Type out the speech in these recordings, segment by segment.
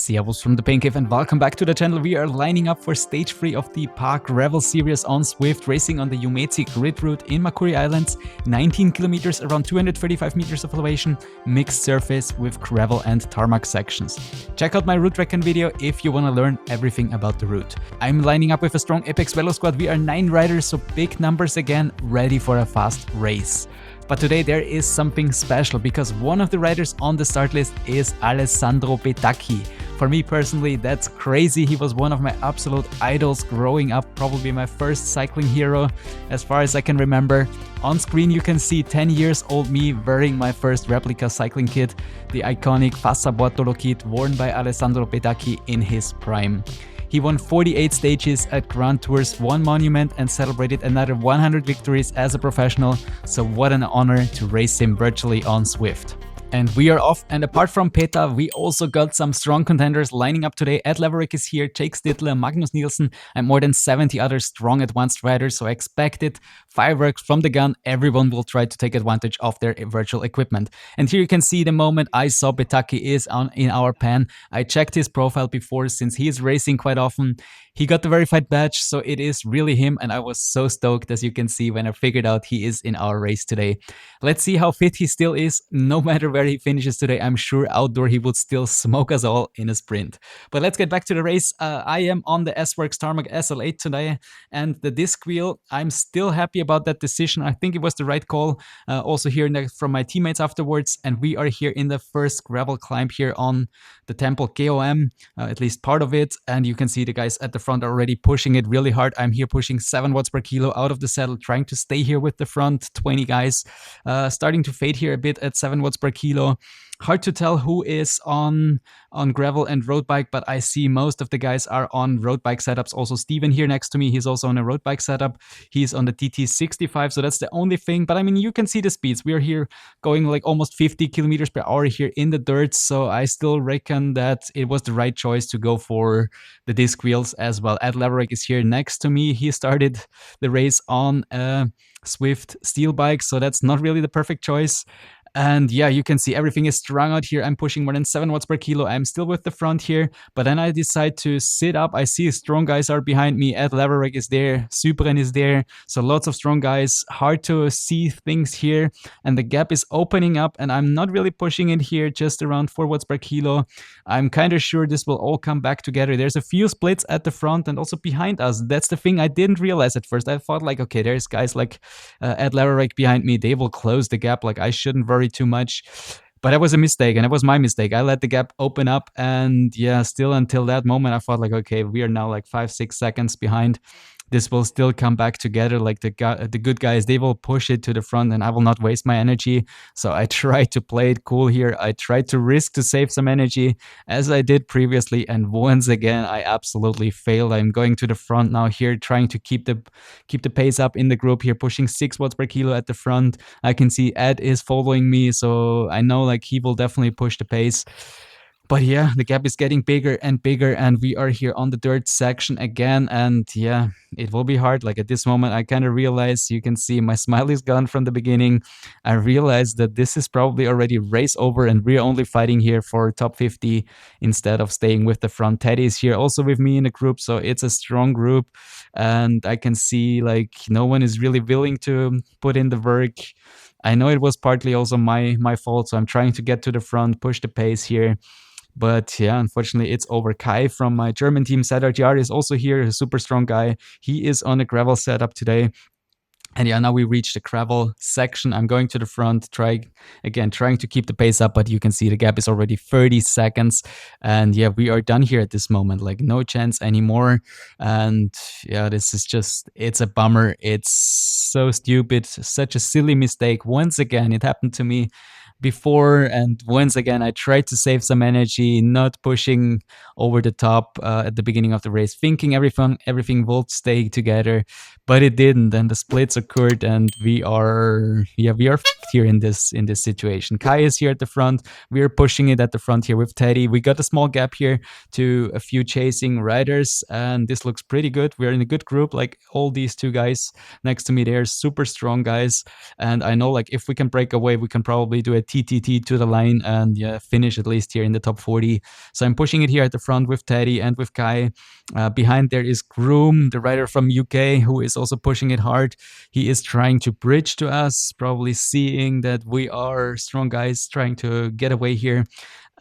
Servus from the Pain Cave and welcome back to the channel. We are lining up for stage 3 of the Park Gravel series on Zwift Racing on the Yumezi Grit route in Makuri Islands. 19 kilometers, around 235 meters of elevation, mixed surface with gravel and tarmac sections. Check out my route recon video if you want to learn everything about the route. I'm lining up with a strong A-PEX VELO squad. We are 9 riders, so big numbers again, ready for a fast race. But today there is something special because one of the riders on the start list is Alessandro Petacchi. For me personally, that's crazy. He was one of my absolute idols growing up, probably my first cycling hero as far as I can remember. On screen you can see 10 years old me wearing my first replica cycling kit, the iconic Passaportolo kit worn by Alessandro Petacchi in his prime. He won 48 stages at Grand Tours, won Monument and celebrated another 100 victories as a professional, so what an honor to race him virtually on Zwift. And we are off, and apart from Peta, we also got some strong contenders lining up today. ZRacing is here, Jake Stittler, Magnus Nielsen, and more than 70 other strong advanced riders, so expect it. Fireworks from the gun, everyone will try to take advantage of their virtual equipment. And here you can see the moment I saw Petacchi is in our pan. I checked his profile before since he is racing quite often. He got the verified badge, so it is really him, and I was so stoked, as you can see, when I figured out he is in our race today. Let's see how fit he still is. No matter where he finishes today, I'm sure outdoor he would still smoke us all in a sprint. But let's get back to the race. I am on the S-Works Tarmac SL8 today, and the disc wheel, I'm still happy about that decision. I think it was the right call. Also hearing from my teammates afterwards, and we are here in the first gravel climb here on the Temple KOM, at least part of it, and you can see the guys at the front are already pushing it really hard. I'm here pushing 7 watts per kilo out of the saddle, trying to stay here with the front 20 guys, starting to fade here a bit at 7 watts per kilo. Hard to tell who is on gravel and road bike, but I see most of the guys are on road bike setups. Also Steven here next to me, he's also on a road bike setup. He's on the TT65, so that's the only thing. But I mean, you can see the speeds. We are here going like almost 50 kilometers per hour here in the dirt, so I still reckon that it was the right choice to go for the disc wheels as well. ZRacing is here next to me. He started the race on a Zwift steel bike, so that's not really the perfect choice. And yeah, you can see everything is strung out here. I'm pushing more than 7 watts per kilo. I'm still with the front here, but then I decide to sit up. I see strong guys are behind me. ZRacing is there. Superen is there. So lots of strong guys. Hard to see things here. And the gap is opening up, and I'm not really pushing it here, just around 4 watts per kilo. I'm kind of sure this will all come back together. There's a few splits at the front and also behind us. That's the thing I didn't realize at first. I thought like, okay, there's guys like ZRacing behind me. They will close the gap. Like I shouldn't worry too much, but that was a mistake, and it was my mistake. I let the gap open up, and yeah, still until that moment I thought like, okay, we are now like 5-6 seconds behind. This will still come back together. Like the good guys, they will push it to the front, and I will not waste my energy. So I tried to play it cool here. I tried to risk to save some energy as I did previously, and once again I absolutely failed. I'm going to the front now here, trying to keep the pace up in the group here, pushing 6 watts per kilo at the front. I can see Ed is following me, so I know like he will definitely push the pace. But yeah, the gap is getting bigger and bigger, and we are here on the dirt section again, and yeah, it will be hard. Like at this moment I kind of realize, you can see my smile is gone from the beginning. I realized that this is probably already race over, and we're only fighting here for top 50 instead of staying with the front. Teddy is here also with me in the group, so it's a strong group, and I can see like no one is really willing to put in the work. I know it was partly also my fault, so I'm trying to get to the front, push the pace here. But yeah, unfortunately, it's over. Kai from my German team, ZRacing, is also here, a super strong guy. He is on a gravel setup today. And yeah, now we reach the gravel section. I'm going to the front, trying to keep the pace up, but you can see the gap is already 30 seconds. And yeah, we are done here at this moment, like no chance anymore. And yeah, this is just, it's a bummer. It's so stupid, such a silly mistake. Once again, it happened to me before, and once again I tried to save some energy, not pushing over the top at the beginning of the race, thinking everything will stay together, but it didn't, and the splits occurred, and we are here in this situation. Kai is here at the front. We are pushing it at the front here with Teddy. We got a small gap here to a few chasing riders, and this looks pretty good. We're in a good group. Like all these two guys next to me, they're super strong guys, and I know like if we can break away, we can probably do a TTT to the line and yeah, finish at least here in the top 40. So I'm pushing it here at the front with Teddy and with Kai. Behind there is Groom, the rider from UK, who is also pushing it hard. He is trying to bridge to us, probably seeing that we are strong guys trying to get away here.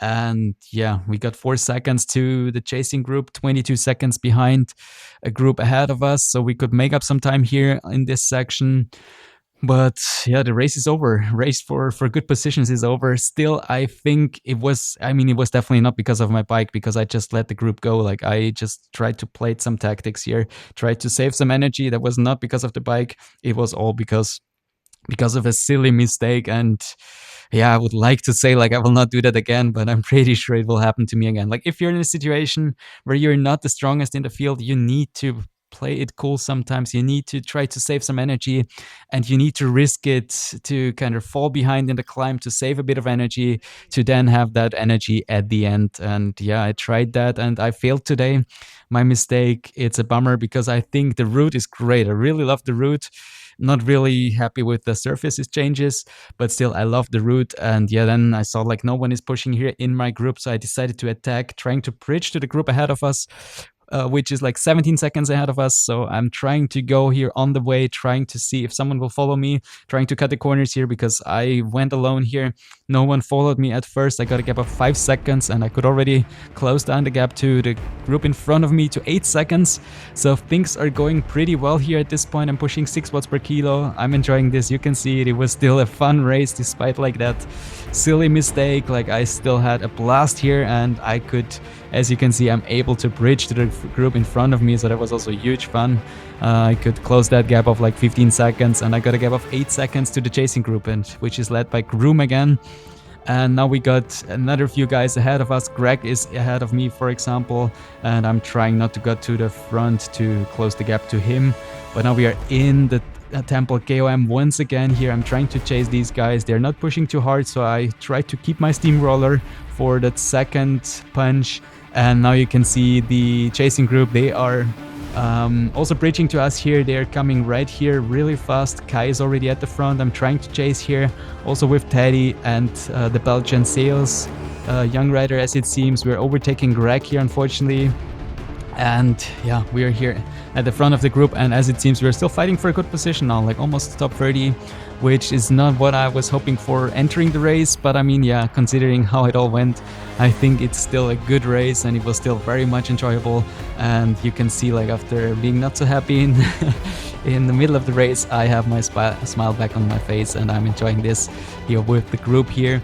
And yeah, we got 4 seconds to the chasing group, 22 seconds behind a group ahead of us. So we could make up some time here in this section. But yeah, the race is over. Race for good positions is over. Still, I think it was definitely not because of my bike, because I just let the group go. Like I just tried to play some tactics here, tried to save some energy. That was not because of the bike. It was all because of a silly mistake. And yeah, I would like to say like I will not do that again, but I'm pretty sure it will happen to me again. Like if you're in a situation where you're not the strongest in the field, you need to play it cool sometimes. You need to try to save some energy, and you need to risk it to kind of fall behind in the climb to save a bit of energy, to then have that energy at the end. And yeah, I tried that and I failed today. My mistake. It's a bummer because I think the route is great. I really love the route. Not really happy with the surfaces changes, but still I love the route. And yeah, then I saw like no one is pushing here in my group, so I decided to attack, trying to bridge to the group ahead of us, which is like 17 seconds ahead of us. So I'm trying to go here on the way, trying to see if someone will follow me, trying to cut the corners here because I went alone here. No one followed me at first. I got a gap of 5 seconds and I could already close down the gap to the group in front of me to 8 seconds. So things are going pretty well here at this point. I'm pushing 6 watts per kilo. I'm enjoying this. You can see it. It was still a fun race despite like that silly mistake. Like I still had a blast here and I could, as you can see, I'm able to bridge to the group in front of me, so that was also huge fun. I could close that gap of like 15 seconds and I got a gap of 8 seconds to the chasing group, and which is led by Groom again. And now we got another few guys ahead of us. Greg is ahead of me, for example, and I'm trying not to go to the front to close the gap to him. But now we are in the Temple KOM once again here. I'm trying to chase these guys. They're not pushing too hard, so I try to keep my steamroller for that second punch. And now you can see the chasing group. They are also bridging to us here. They're coming right here really fast. Kai is already at the front. I'm trying to chase here also with Teddy and the Belgian Sales young rider, as it seems. We're overtaking Greg here, unfortunately. And yeah, we are here at the front of the group, and as it seems we're still fighting for a good position now, like almost top 30, which is not what I was hoping for entering the race. But I mean, yeah, considering how it all went, I think it's still a good race and it was still very much enjoyable. And you can see, like, after being not so happy in the middle of the race, I have my smile back on my face and I'm enjoying this here with the group here.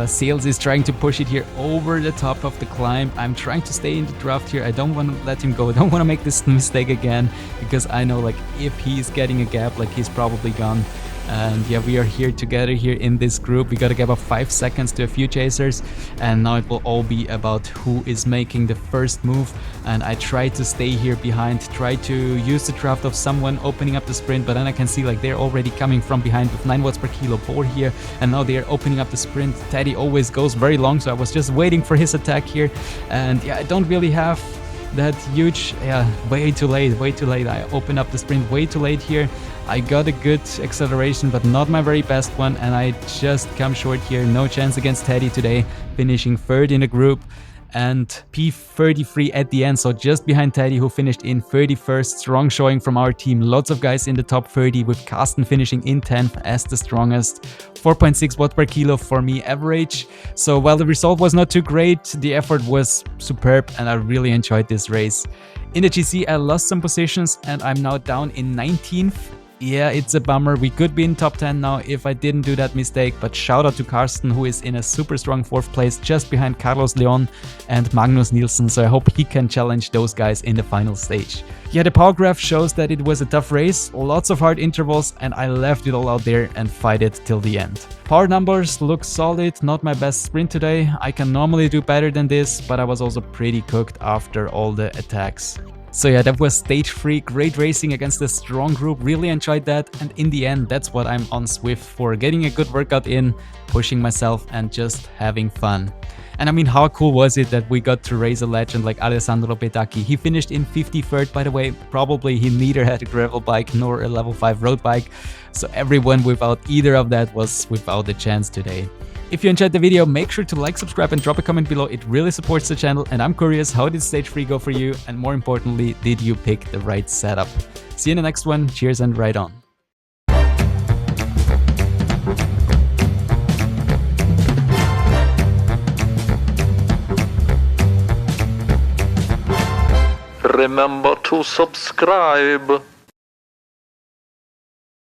Sales is trying to push it here over the top of the climb. I'm trying to stay in the draft here. I don't want to let him go. I don't want to make this mistake again, because I know, like, if he's getting a gap, like, he's probably gone. And yeah, we are here together here in this group. We got a gap of 5 seconds to a few chasers, and now it will all be about who is making the first move. And I try to stay here behind, try to use the draft of someone opening up the sprint, but then I can see, like, they're already coming from behind with 9 watts per kilo Boar here, and now they're opening up the sprint. Teddy always goes very long, so I was just waiting for his attack here. And yeah, I don't really have that huge, yeah, way too late. I opened up the sprint way too late here. I got a good acceleration, but not my very best one, and I just come short here. No chance against Teddy today, finishing third in the group and P33 at the end, so just behind Teddy, who finished in 31st. Strong showing from our team. Lots of guys in the top 30, with Carsten finishing in 10th as the strongest. 4.6 watt per kilo for me average. So while the result was not too great, the effort was superb and I really enjoyed this race. In the GC, I lost some positions and I'm now down in 19th. Yeah, it's a bummer. We could be in top 10 now if I didn't do that mistake, but shout out to Carsten, who is in a super strong 4th place, just behind Carlos Leon and Magnus Nielsen, so I hope he can challenge those guys in the final stage. Yeah, the power graph shows that it was a tough race, lots of hard intervals, and I left it all out there and fight it till the end. Power numbers look solid, not my best sprint today. I can normally do better than this, but I was also pretty cooked after all the attacks. So yeah, that was stage 3, great racing against a strong group, really enjoyed that, and in the end that's what I'm on Zwift for, getting a good workout in, pushing myself and just having fun. And I mean, how cool was it that we got to race a legend like Alessandro Petacchi? He finished in 53rd, by the way. Probably he neither had a gravel bike nor a level 5 road bike, so everyone without either of that was without a chance today. If you enjoyed the video, make sure to like, subscribe, and drop a comment below. It really supports the channel, and I'm curious, how did stage 3 go for you? And more importantly, did you pick the right setup? See you in the next one. Cheers and ride on. Remember to subscribe.